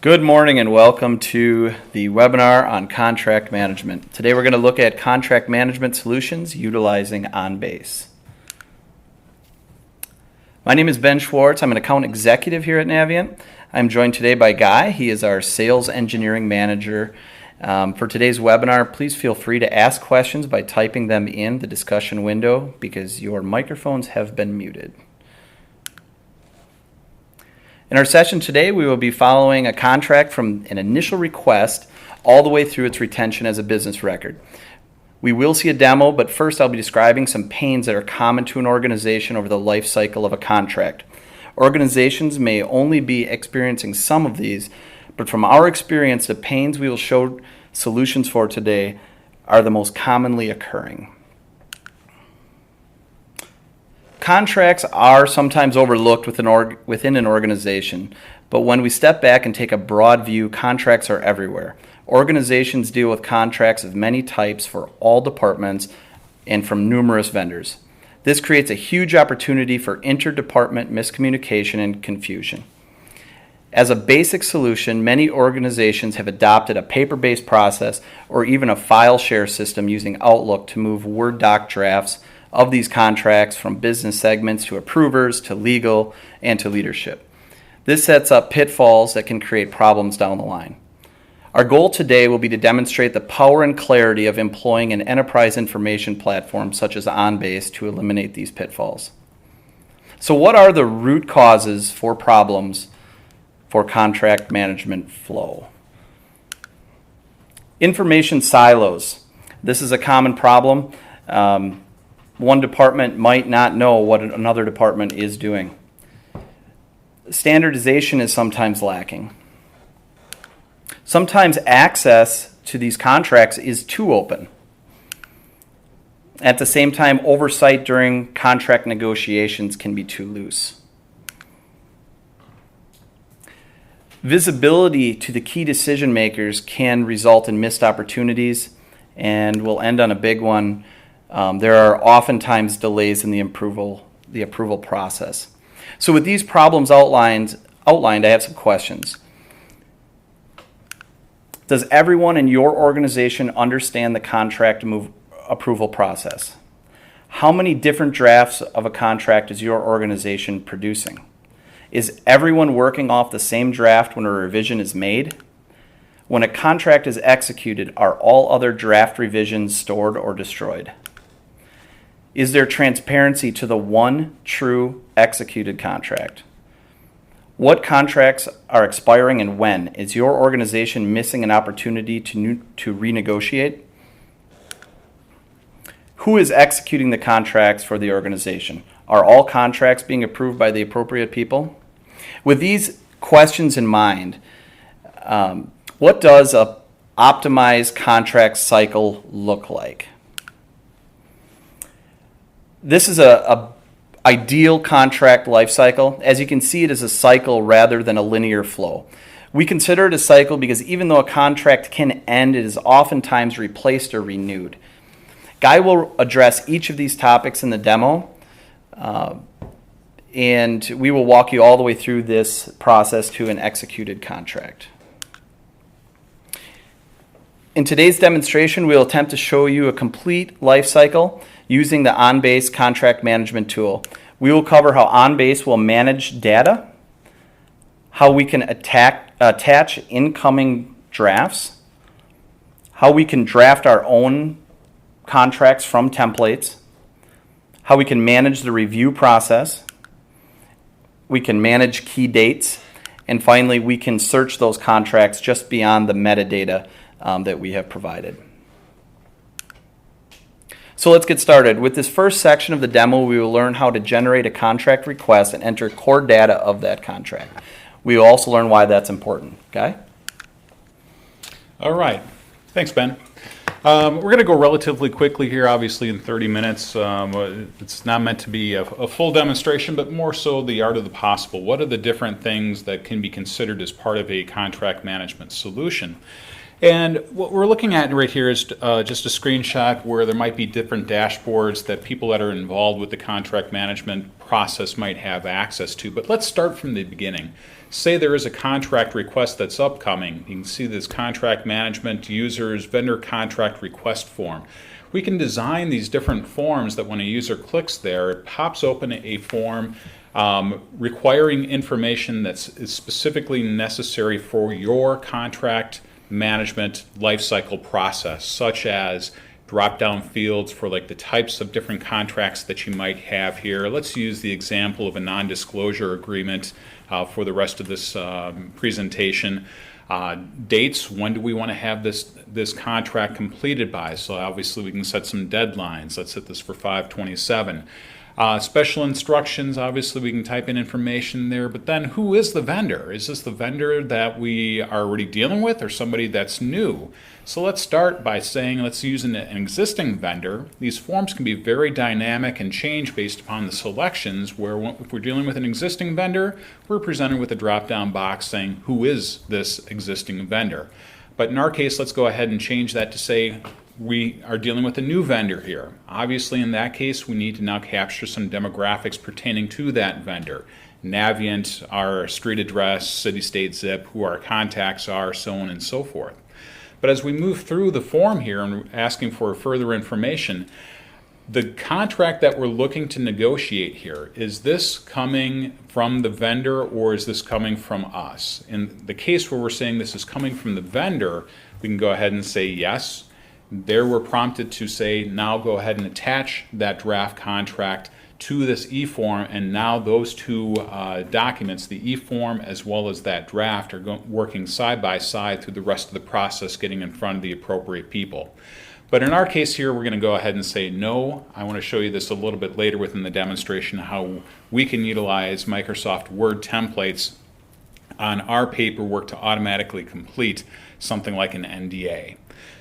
Good morning and welcome to the webinar on contract management. Today we're going to look at contract management solutions utilizing OnBase. My name is Ben Schwartz. I'm an account executive here at Navient. I'm joined today by Guy. He is our sales engineering manager. For today's webinar, please feel free to ask questions by typing them in the discussion window because your microphones have been muted. In our session today, we will be following a contract from an initial request all the way through its retention as a business record. We will see a demo, but first I'll be describing some pains that are common to an organization over the life cycle of a contract. Organizations may only be experiencing some of these, but from our experience, the pains we will show solutions for today are the most commonly occurring. Contracts are sometimes overlooked within an organization, but when we step back and take a broad view, contracts are everywhere. Organizations deal with contracts of many types for all departments and from numerous vendors. This creates a huge opportunity for interdepartment miscommunication and confusion. As a basic solution, many organizations have adopted a paper-based process or even a file share system using Outlook to move Word doc drafts of these contracts from business segments to approvers to legal and to leadership. This sets up pitfalls that can create problems down the line. Our goal today will be to demonstrate the power and clarity of employing an enterprise information platform such as OnBase to eliminate these pitfalls. So what are the root causes for problems for contract management flow? Information silos. This is a common problem. One department might not know what another department is doing. Standardization is sometimes lacking. Sometimes access to these contracts is too open. At the same time, oversight during contract negotiations can be too loose. Visibility to the key decision makers can result in missed opportunities, and we'll end on a big one. There are oftentimes delays in the approval process. So with these problems outlined, I have some questions. Does everyone in your organization understand the contract approval process? How many different drafts of a contract is your organization producing? Is everyone working off the same draft when a revision is made? When a contract is executed, are all other draft revisions stored or destroyed? Is there transparency to the one true executed contract? What contracts are expiring and when? Is your organization missing an opportunity to renegotiate? Who is executing the contracts for the organization? Are all contracts being approved by the appropriate people? With these questions in mind, what does an optimized contract cycle look like? This is a ideal contract life cycle. As you can see, it is a cycle rather than a linear flow. We consider it a cycle because even though a contract can end, it is oftentimes replaced or renewed. Guy will address each of these topics in the demo, and we will walk you all the way through this process to an executed contract. In today's demonstration, we'll attempt to show you a complete life cycle using the OnBase contract management tool. We will cover how OnBase will manage data, how we can attach incoming drafts, how we can draft our own contracts from templates, how we can manage the review process, we can manage key dates, and finally we can search those contracts just beyond the metadata that we have provided. So let's get started. With this first section of the demo, we will learn how to generate a contract request and enter core data of that contract. We will also learn why that's important. Okay? All right. Thanks, Ben. We're going to go relatively quickly here, obviously in 30 minutes. It's not meant to be a full demonstration, but more so the art of the possible. What are the different things that can be considered as part of a contract management solution? And what we're looking at right here is just a screenshot where there might be different dashboards that people that are involved with the contract management process might have access to. But let's start from the beginning. say there is a contract request that's upcoming. You can see this contract management users vendor contract request form. We can design these different forms that when a user clicks there, it pops open a form requiring information that's specifically necessary for your contract management lifecycle process, such as drop-down fields for like the types of different contracts that you might have here. Let's use the example of a non-disclosure agreement for the rest of this presentation. Dates, when do we want to have this contract completed by? So obviously we can set some deadlines. Let's set this for 5/27. Special instructions, obviously we can type in information there, but then who is the vendor? Is this the vendor that we are already dealing with or somebody that's new? So let's start by saying let's use an existing vendor. These forms can be very dynamic and change based upon the selections, where if we're dealing with an existing vendor, we're presented with a drop-down box saying who is this existing vendor. But in our case, let's go ahead and change that to say we are dealing with a new vendor here. Obviously, in that case, we need to now capture some demographics pertaining to that vendor. Navient, our street address, city, state, zip, who our contacts are, so on and so forth. But as we move through the form here and asking for further information, the contract that we're looking to negotiate here, is this coming from the vendor or is this coming from us? In the case where we're saying this is coming from the vendor, we can go ahead and say yes. There we're prompted to say, now go ahead and attach that draft contract to this e-form, and now those two documents, the e-form as well as that draft, are working side by side through the rest of the process, getting in front of the appropriate people. But in our case here, we're going to go ahead and say no. I want to show you this a little bit later within the demonstration, how we can utilize Microsoft Word templates on our paperwork to automatically complete something like an NDA.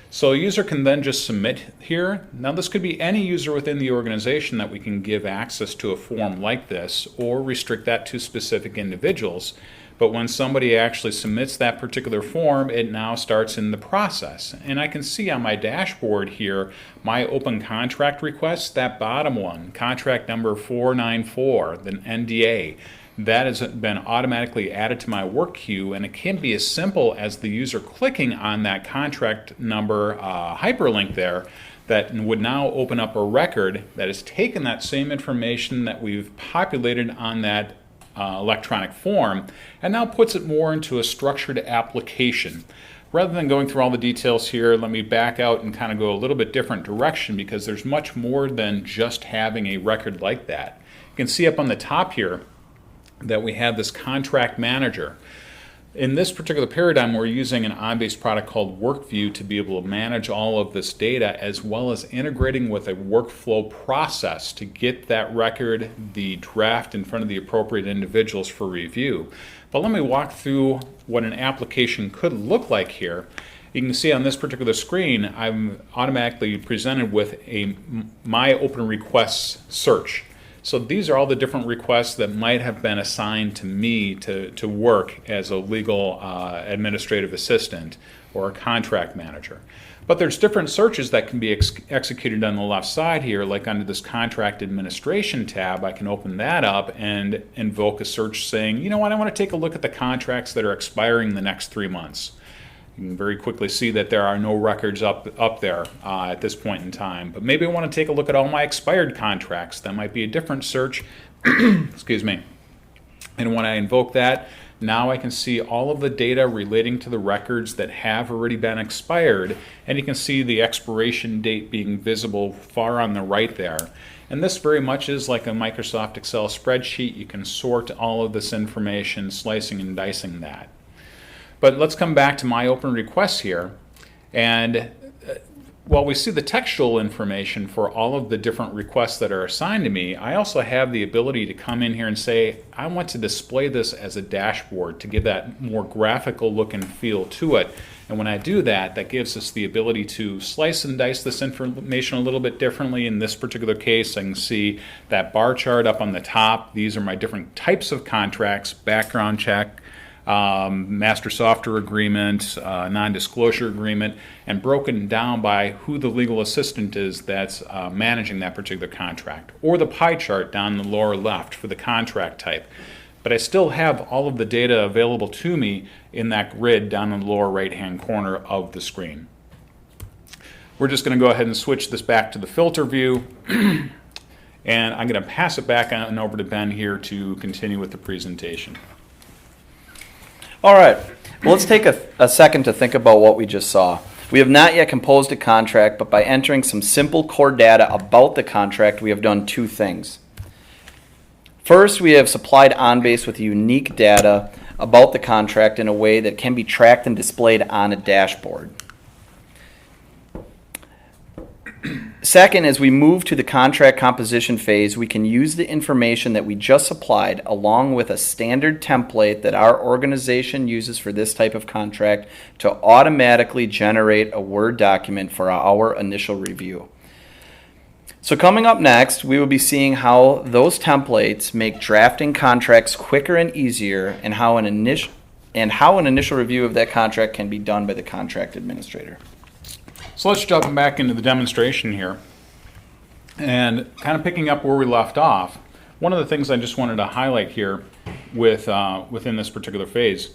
So a user can then just submit here. Now this could be any user within the organization that we can give access to a form like this, or restrict that to specific individuals. But when somebody actually submits that particular form, it now starts in the process. And I can see on my dashboard here, my open contract requests, that bottom one, contract number 494, the NDA. That has been automatically added to my work queue, and it can be as simple as the user clicking on that contract number hyperlink there that would now open up a record that has taken that same information that we've populated on that electronic form and now puts it more into a structured application. Rather than going through all the details here, let me back out and kind of go a little bit different direction, because there's much more than just having a record like that. You can see up on the top here that we have this contract manager. In this particular paradigm, we're using an on-base product called WorkView to be able to manage all of this data, as well as integrating with a workflow process to get that record, the draft, in front of the appropriate individuals for review. But let me walk through what an application could look like here. You can see on this particular screen, I'm automatically presented with a My Open Requests search. So these are all the different requests that might have been assigned to me to work as a legal administrative assistant or a contract manager. But there's different searches that can be executed on the left side here, like under this contract administration tab. I can open that up and invoke a search saying, you know what, I want to take a look at the contracts that are expiring in the next 3 months. You can very quickly see that there are no records up there at this point in time. But maybe I want to take a look at all my expired contracts. That might be a different search. Excuse me. And when I invoke that, now I can see all of the data relating to the records that have already been expired. And you can see the expiration date being visible far on the right there. And this very much is like a Microsoft Excel spreadsheet. You can sort all of this information, slicing and dicing that. But let's come back to my open requests here. And while we see the textual information for all of the different requests that are assigned to me, I also have the ability to come in here and say, I want to display this as a dashboard to give that more graphical look and feel to it. And when I do that, that gives us the ability to slice and dice this information a little bit differently. In this particular case, I can see that bar chart up on the top. These are my different types of contracts: background check, master software agreement, non-disclosure agreement, and broken down by who the legal assistant is that's managing that particular contract, or the pie chart down in the lower left for the contract type. but I still have all of the data available to me in that grid down in the lower right-hand corner of the screen. We're just going to go ahead and switch this back to the filter view, and I'm going to pass it back on over to Ben here to continue with the presentation. All right, well, let's take a second to think about what we just saw. We have not yet composed a contract, but by entering some simple core data about the contract, we have done two things. First, we have supplied OnBase with unique data about the contract in a way that can be tracked and displayed on a dashboard. Second, as we move to the contract composition phase, we can use the information that we just supplied along with a standard template that our organization uses for this type of contract to automatically generate a Word document for our initial review. So coming up next, we will be seeing how those templates make drafting contracts quicker and easier, and how an initial review of that contract can be done by the contract administrator. So let's jump back into the demonstration here. And kind of picking up where we left off, one of the things I just wanted to highlight here within this particular phase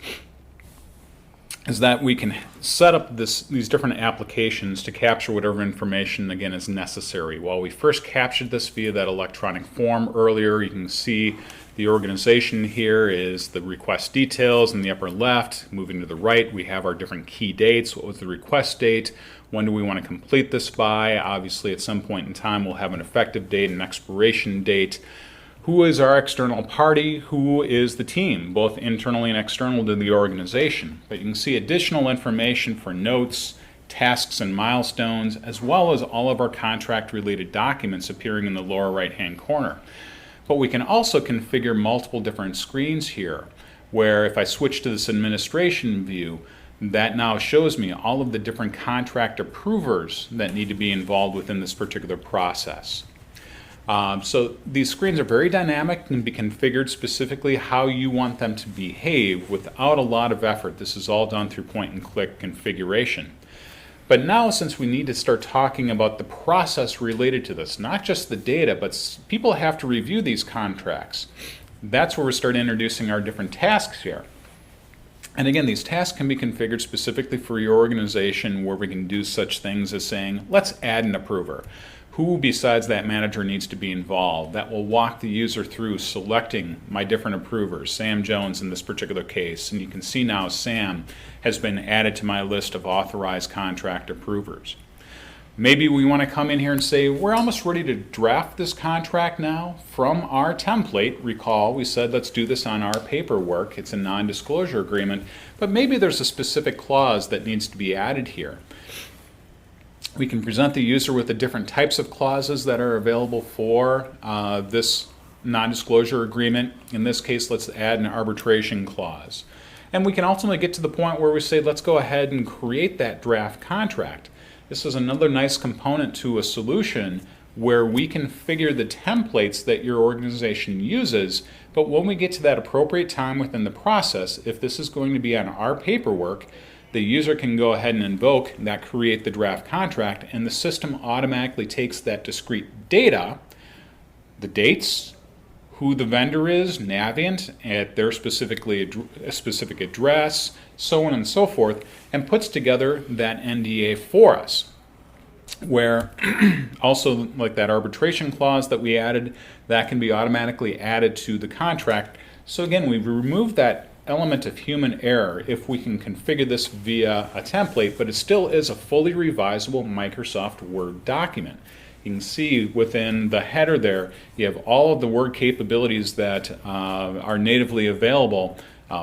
is that we can set up these different applications to capture whatever information, again, is necessary. While we first captured this via that electronic form earlier, you can see the organization here is the request details in the upper left. Moving to the right, we have our different key dates. What was the request date? When do we want to complete this by? Obviously, at some point in time, we'll have an effective date and expiration date. Who is our external party? Who is the team, both internally and external to the organization? But you can see additional information for notes, tasks, and milestones, as well as all of our contract-related documents appearing in the lower right-hand corner. But we can also configure multiple different screens here, where if I switch to this administration view, that now shows me all of the different contract approvers that need to be involved within this particular process. So these screens are very dynamic and can be configured specifically how you want them to behave without a lot of effort. This is all done through point and click configuration. But now, since we need to start talking about the process related to this, not just the data, but people have to review these contracts, that's where we start introducing our different tasks here. And again, these tasks can be configured specifically for your organization, where we can do such things as saying, let's add an approver. Who besides that manager needs to be involved? That will walk the user through selecting my different approvers, Sam Jones in this particular case. And you can see now Sam has been added to my list of authorized contract approvers. Maybe we want to come in here and say, we're almost ready to draft this contract now from our template. Recall, we said let's do this on our paperwork. It's a non-disclosure agreement, but maybe there's a specific clause that needs to be added here. We can present the user with the different types of clauses that are available for this non-disclosure agreement. In this case, let's add an arbitration clause. And we can ultimately get to the point where we say, let's go ahead and create that draft contract. This is another nice component to a solution where we configure the templates that your organization uses, but when we get to that appropriate time within the process, if this is going to be on our paperwork, the user can go ahead and invoke that create the draft contract, and the system automatically takes that discrete data, the dates, who the vendor is, Navient, at their specific address, so on and so forth, and puts together that NDA for us. Where also, like that arbitration clause that we added, that can be automatically added to the contract. So again, we've removed that element of human error if we can configure this via a template, but it still is a fully revisable Microsoft Word document. You can see within the header there, you have all of the Word capabilities that are natively available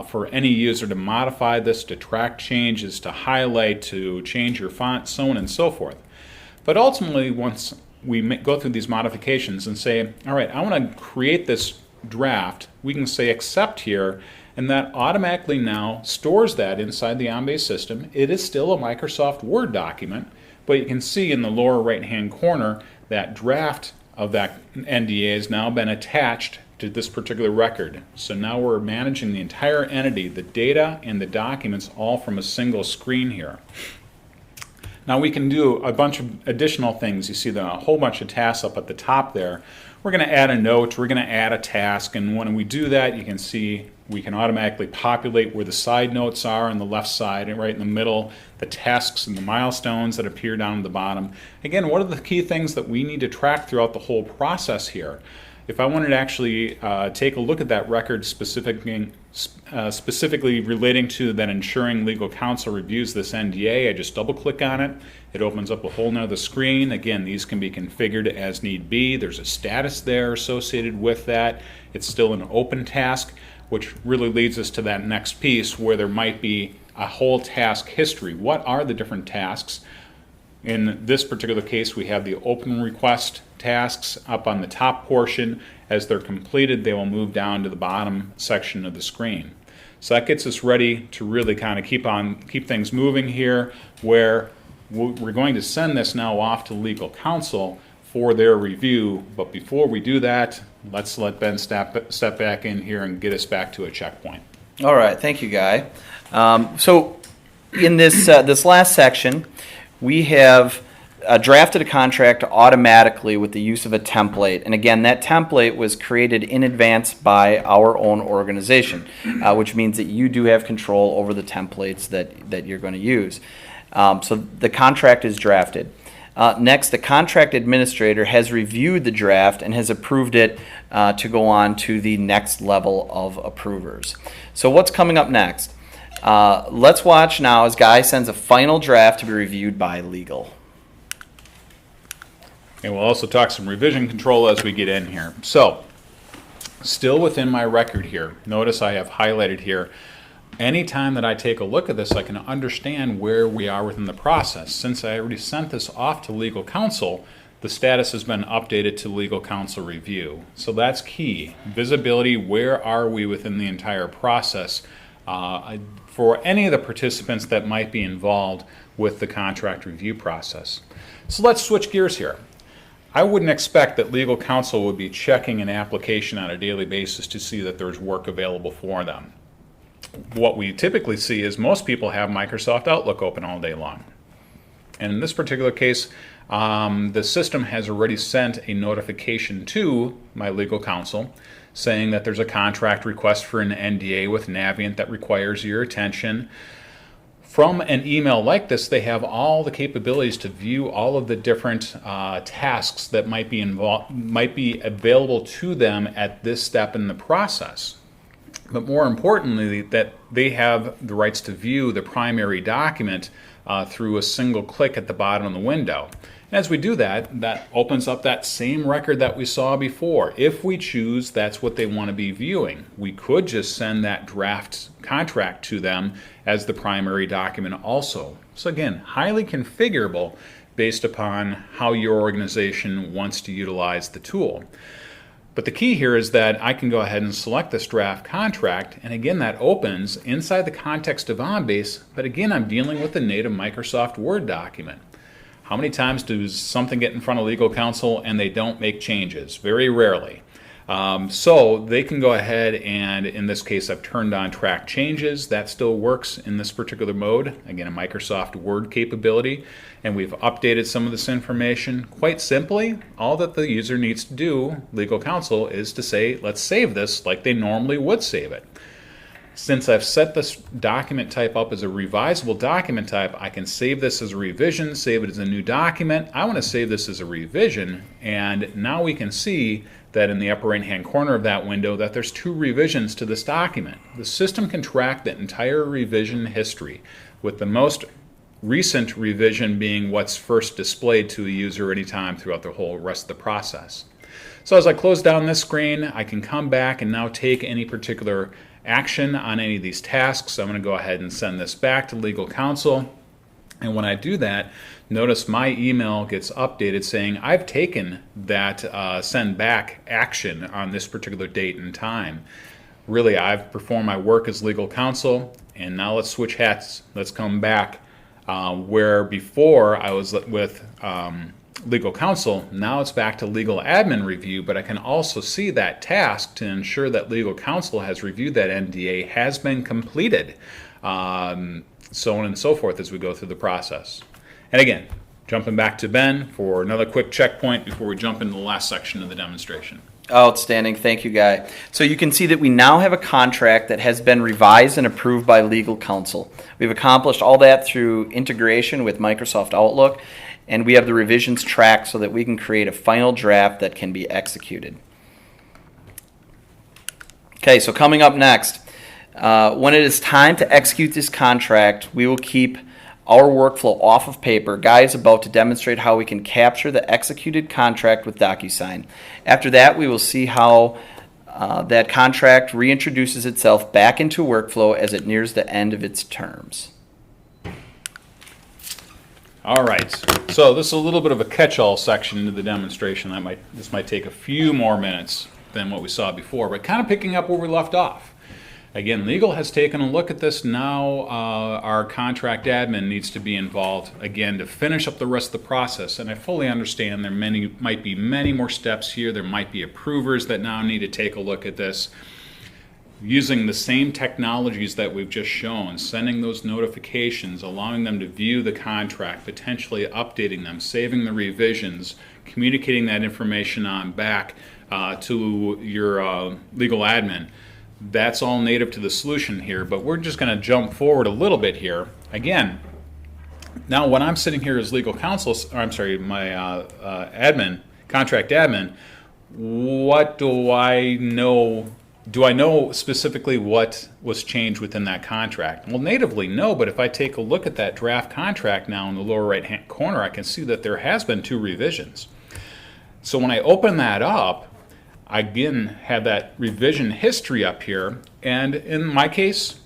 for any user to modify this, to track changes, to highlight, to change your font, so on and so forth. But ultimately, once we go through these modifications and say, all right, I want to create this draft, we can say accept here, and that automatically now stores that inside the OnBase system. It is still a Microsoft Word document, but you can see in the lower right-hand corner that draft of that NDA has now been attached to this particular record. So now we're managing the entire entity, the data and the documents, all from a single screen here. Now we can do a bunch of additional things. You see a whole bunch of tasks up at the top there, we're going to add a note, we're going to add a task, and when we do that, you can see we can automatically populate where the side notes are on the left side and right in the middle, the tasks and the milestones that appear down at the bottom. Again, what are the key things that we need to track throughout the whole process here? If I wanted to actually take a look at that record specifically relating to that ensuring legal counsel reviews this NDA, I just double click on it. It opens up a whole nother screen. Again, these can be configured as need be. There's a status there associated with that. It's still an open task, which really leads us to that next piece where there might be a whole task history. What are the different tasks? In this particular case, we have the open request tasks up on the top portion. As they're completed, they will move down to the bottom section of the screen. So that gets us ready to really kind of keep things moving here, where we're going to send this now off to legal counsel for their review. But before we do that, let's let Ben step back in here and get us back to a checkpoint. All right, thank you, Guy. So in this last section, we have drafted a contract automatically with the use of a template. And again, that template was created in advance by our own organization, which means that you do have control over the templates that you're going to use. So the contract is drafted. Next, the contract administrator has reviewed the draft and has approved it to go on to the next level of approvers. So what's coming up next? Let's watch now as Guy sends a final draft to be reviewed by legal. And we'll also talk some revision control as we get in here. So, still within my record here, notice I have highlighted here, anytime that I take a look at this, I can understand where we are within the process. Since I already sent this off to legal counsel, the status has been updated to legal counsel review. So that's key. Visibility, where are we within the entire process for any of the participants that might be involved with the contract review process. So let's switch gears here. I wouldn't expect that legal counsel would be checking an application on a daily basis to see that there's work available for them. What we typically see is most people have Microsoft Outlook open all day long. And in this particular case, the system has already sent a notification to my legal counsel saying that there's a contract request for an NDA with Navient that requires your attention. From an email like this, they have all the capabilities to view all of the different tasks that might be available to them at this step in the process. But more importantly, that they have the rights to view the primary document through a single click at the bottom of the window. And as we do that, that opens up that same record that we saw before. If we choose, that's what they want to be viewing. We could just send that draft contract to them as the primary document also. So again, highly configurable based upon how your organization wants to utilize the tool. But the key here is that I can go ahead and select this draft contract, and again that opens inside the context of OnBase, but again I'm dealing with the native Microsoft Word document. How many times does something get in front of legal counsel and they don't make changes? Very rarely. So they can go ahead and, in this case, I've turned on track changes. That still works in this particular mode. Again, a Microsoft Word capability. And we've updated some of this information. Quite simply, all that the user needs to do, legal counsel, is to say, let's save this like they normally would save it. Since I've set this document type up as a revisable document type, I can save this as a revision, save it as a new document. I want to save this as a revision, and now we can see that in the upper right hand corner of that window that there's 2 revisions to this document. The system can track the entire revision history, with the most recent revision being what's first displayed to a user anytime throughout the whole rest of the process. So as I close down this screen, I can come back and now take any particular action on any of these tasks. I'm going to go ahead and send this back to legal counsel. And when I do that, notice my email gets updated saying I've taken that send back action on this particular date and time. Really, I've performed my work as legal counsel, and now let's switch hats. Let's come back where before I was with legal counsel, now it's back to legal admin review, but I can also see that task to ensure that legal counsel has reviewed that NDA has been completed, so on and so forth as we go through the process. And again, Jumping back to Ben for another quick checkpoint before we jump into the last section of the demonstration. Outstanding. Thank you, Guy. So you can see that we now have a contract that has been revised and approved by legal counsel. We've accomplished all that through integration with Microsoft Outlook, and we have the revisions tracked so that we can create a final draft that can be executed. Okay, so coming up next, when it is time to execute this contract, we will keep our workflow off of paper. Guy is about to demonstrate how we can capture the executed contract with DocuSign. After that, we will see how that contract reintroduces itself back into workflow as it nears the end of its terms. All right, so this is a little bit of a catch-all section into the demonstration. This might take a few more minutes than what we saw before, but kind of picking up where we left off. Again, legal has taken a look at this. Now our contract admin needs to be involved again to finish up the rest of the process. And I fully understand there might be many more steps here. There might be approvers that now need to take a look at this. Using the same technologies that we've just shown, sending those notifications, allowing them to view the contract, potentially updating them, saving the revisions, communicating that information on back to your legal admin. That's all native to the solution here, but we're just going to jump forward a little bit here. Again, now when I'm sitting here as legal counsel, or I'm sorry, my admin, contract admin, what do I know? Do I know specifically what was changed within that contract? Well, natively, no, but if I take a look at that draft contract now in the lower right-hand corner, I can see that there has been 2 revisions. So when I open that up, I again have that revision history up here, and in my case,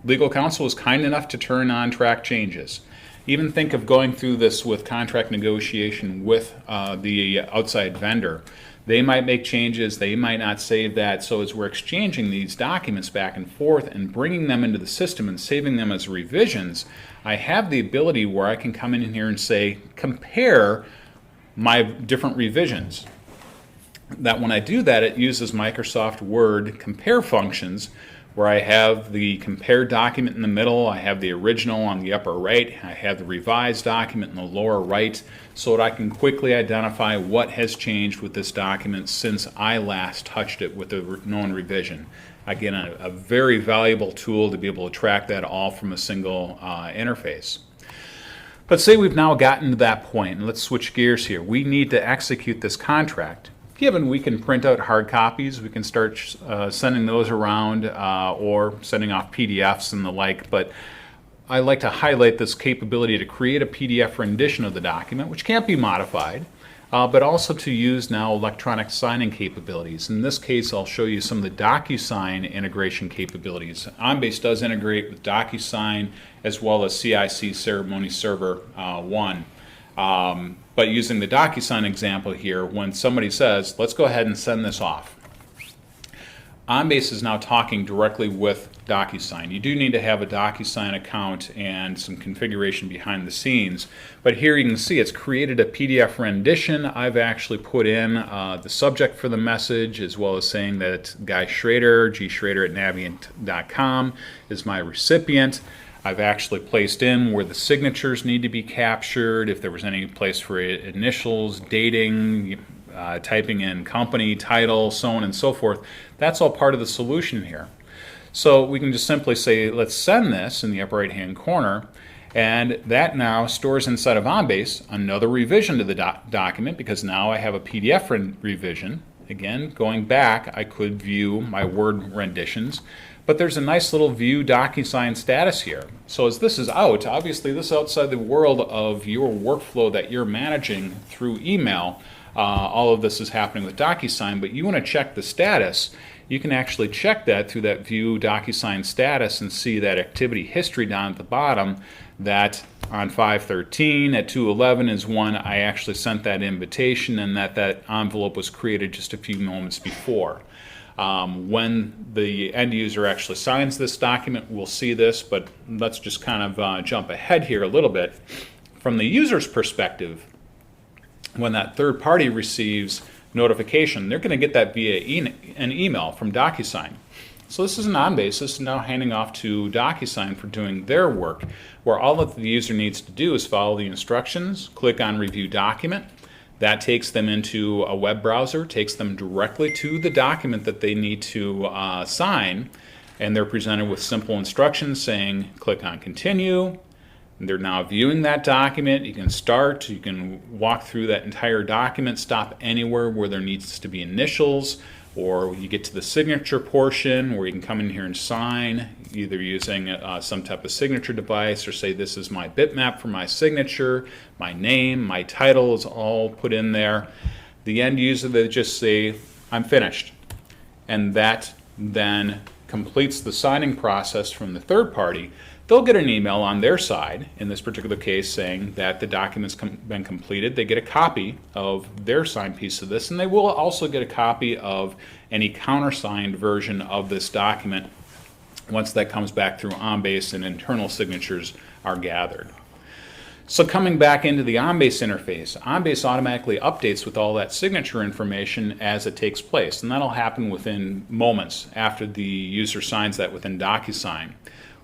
legal counsel was kind enough to turn on track changes. Even think of going through this with contract negotiation with the outside vendor. They might make changes, they might not save that, so as we're exchanging these documents back and forth and bringing them into the system and saving them as revisions, I have the ability where I can come in here and say, compare my different revisions. That when I do that, it uses Microsoft Word compare functions where I have the compared document in the middle, I have the original on the upper right, I have the revised document in the lower right, so that I can quickly identify what has changed with this document since I last touched it with a known revision. Again, a very valuable tool to be able to track that all from a single interface. But say we've now gotten to that point, and let's switch gears here. We need to execute this contract. Given we can print out hard copies, we can start sending those around or sending off PDFs and the like, but I like to highlight this capability to create a PDF rendition of the document, which can't be modified, but also to use now electronic signing capabilities. In this case, I'll show you some of the DocuSign integration capabilities. OnBase does integrate with DocuSign as well as CIC Ceremony Server 1. But using the DocuSign example here, when somebody says, let's go ahead and send this off, OnBase is now talking directly with DocuSign. You do need to have a DocuSign account and some configuration behind the scenes, but here you can see it's created a PDF rendition. I've actually put in the subject for the message, as well as saying that Guy Schrader, gschrader@navient.com, is my recipient. I've actually placed in where the signatures need to be captured, if there was any place for initials, dating, typing in company, title, so on and so forth. That's all part of the solution here. So we can just simply say, let's send this in the upper right-hand corner, and that now stores inside of OnBase another revision to the document, because now I have a PDF revision. Again, going back, I could view my Word renditions. But there's a nice little view DocuSign status here. So as this is out, obviously this is outside the world of your workflow that you're managing through email. All of this is happening with DocuSign, but you want to check the status. You can actually check that through that view DocuSign status and see that activity history down at the bottom, that on 5/13 at 2:11 is when I actually sent that invitation, and that envelope was created just a few moments before. When the end user actually signs this document, we'll see this, but let's just kind of jump ahead here a little bit. From the user's perspective, when that third party receives notification, they're going to get that via an email from DocuSign. So this is an on basis, now handing off to DocuSign for doing their work, where all that the user needs to do is follow the instructions, click on Review Document. That takes them into a web browser, takes them directly to the document that they need to sign, and they're presented with simple instructions saying, click on Continue. They're now viewing that document. You can start, you can walk through that entire document, stop anywhere where there needs to be initials, or you get to the signature portion where you can come in here and sign, either using some type of signature device, or say this is my bitmap for my signature, my name, my title is all put in there. The end user, they just say, I'm finished. And that then completes the signing process from the third party. They'll get an email on their side, in this particular case, saying that the document's been completed. They get a copy of their signed piece of this, and they will also get a copy of any countersigned version of this document once that comes back through OnBase and internal signatures are gathered. So coming back into the OnBase interface, OnBase automatically updates with all that signature information as it takes place, and that'll happen within moments after the user signs that within DocuSign,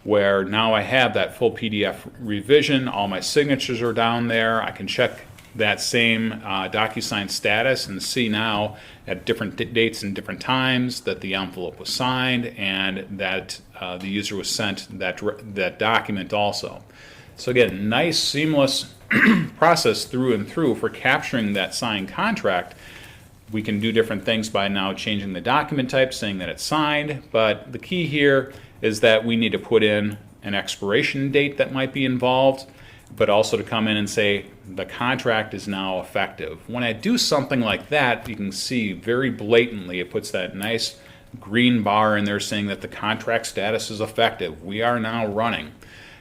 where now I have that full PDF revision, all my signatures are down there. I can check that same DocuSign status and see now at different dates and different times that the envelope was signed and that the user was sent that document also. So again, nice seamless process through and through for capturing that signed contract. We can do different things by now changing the document type, saying that it's signed, but the key here is that we need to put in an expiration date that might be involved, but also to come in and say the contract is now effective. When I do something like that, you can see very blatantly it puts that nice green bar in there saying that the contract status is effective. We are now running.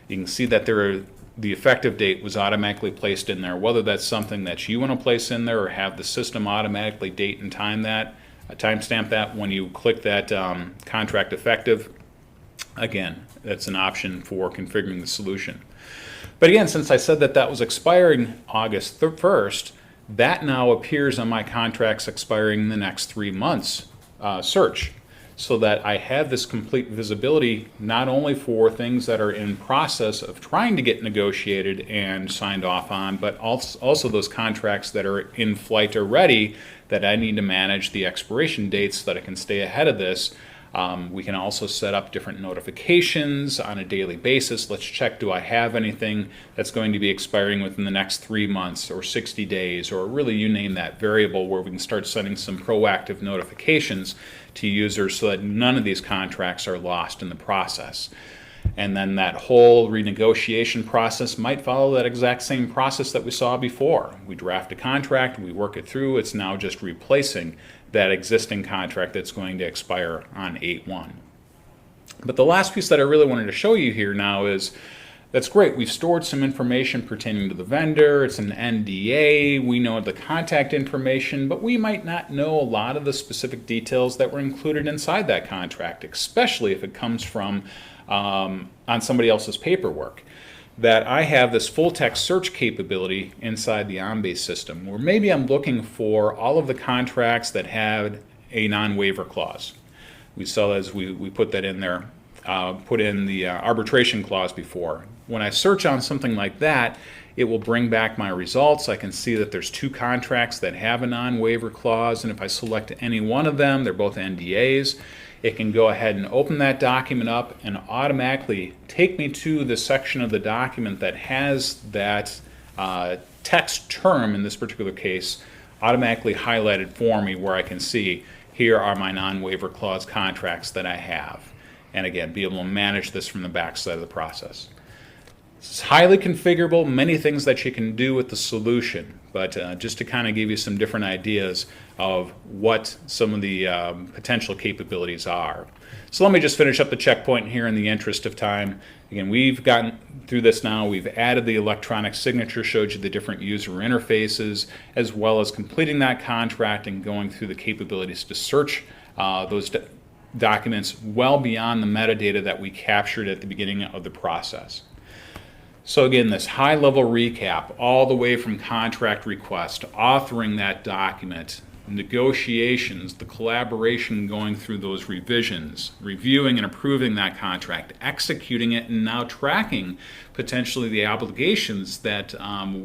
You can see that the effective date was automatically placed in there, whether that's something that you want to place in there or have the system automatically date and timestamp that when you click that contract effective. Again, that's an option for configuring the solution. But again, since I said that was expiring August 1st, that now appears on my contracts expiring in the next 3 months search, so that I have this complete visibility not only for things that are in process of trying to get negotiated and signed off on, but also those contracts that are in flight already that I need to manage the expiration dates so that I can stay ahead of this. We can also set up different notifications on a daily basis. Let's check, do I have anything that's going to be expiring within the next 3 months or 60 days, or really you name that variable, where we can start sending some proactive notifications to users so that none of these contracts are lost in the process. And then that whole renegotiation process might follow that exact same process that we saw before. We draft a contract, we work it through, it's now just replacing that existing contract that's going to expire on 8/1. But the last piece that I really wanted to show you here now is, that's great, we've stored some information pertaining to the vendor, it's an NDA, we know the contact information, but we might not know a lot of the specific details that were included inside that contract, especially if it comes from on somebody else's paperwork. That I have this full text search capability inside the OnBase system, where maybe I'm looking for all of the contracts that had a non-waiver clause. We saw as we put that in there, put in the arbitration clause before. When I search on something like that, it will bring back my results. I can see that there's 2 contracts that have a non-waiver clause, and if I select any one of them, they're both NDAs. It can go ahead and open that document up and automatically take me to the section of the document that has that text term, in this particular case, automatically highlighted for me, where I can see here are my non-waiver clause contracts that I have. And again, be able to manage this from the back side of the process. It's highly configurable, many things that you can do with the solution, but just to kind of give you some different ideas of what some of the potential capabilities are. So let me just finish up the checkpoint here in the interest of time. Again, we've gotten through this now. We've added the electronic signature, showed you the different user interfaces, as well as completing that contract and going through the capabilities to search those documents well beyond the metadata that we captured at the beginning of the process. So again, this high-level recap, all the way from contract request, authoring that document, negotiations, the collaboration going through those revisions, reviewing and approving that contract, executing it, and now tracking potentially the obligations that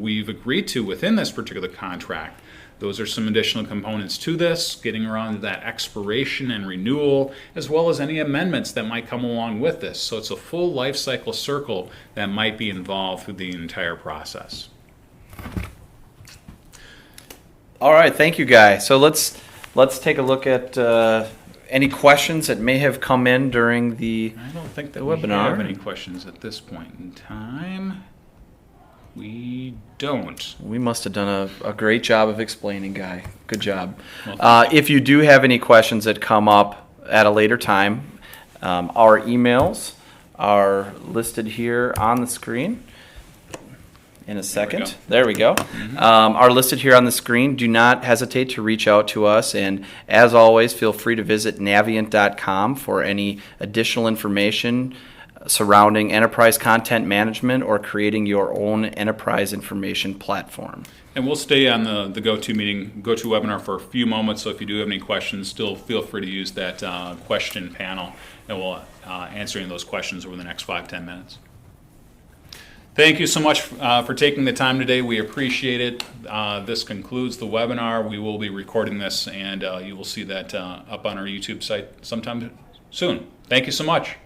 we've agreed to within this particular contract. Those are some additional components to this, getting around to that expiration and renewal, as well as any amendments that might come along with this. So it's a full life cycle circle that might be involved through the entire process. All right, thank you, Guy. So let's take a look at any questions that may have come in during the I don't think that webinar. we have any questions at this point in time. We don't. We must have done a great job of explaining, Guy. Good job. Well, If you do have any questions that come up at a later time, our emails are listed here on the screen. In a second. There we go. Are listed here on the screen. Do not hesitate to reach out to us. And as always, feel free to visit navient.com for any additional information surrounding enterprise content management or creating your own enterprise information platform. And we'll stay on the go-to webinar for a few moments. So if you do have any questions, still feel free to use that question panel, and we'll answer any of those questions over the next 5-10 minutes. Thank you so much for taking the time today. We appreciate it. This concludes the webinar. We will be recording this, and you will see that up on our YouTube site sometime soon. Thank you so much.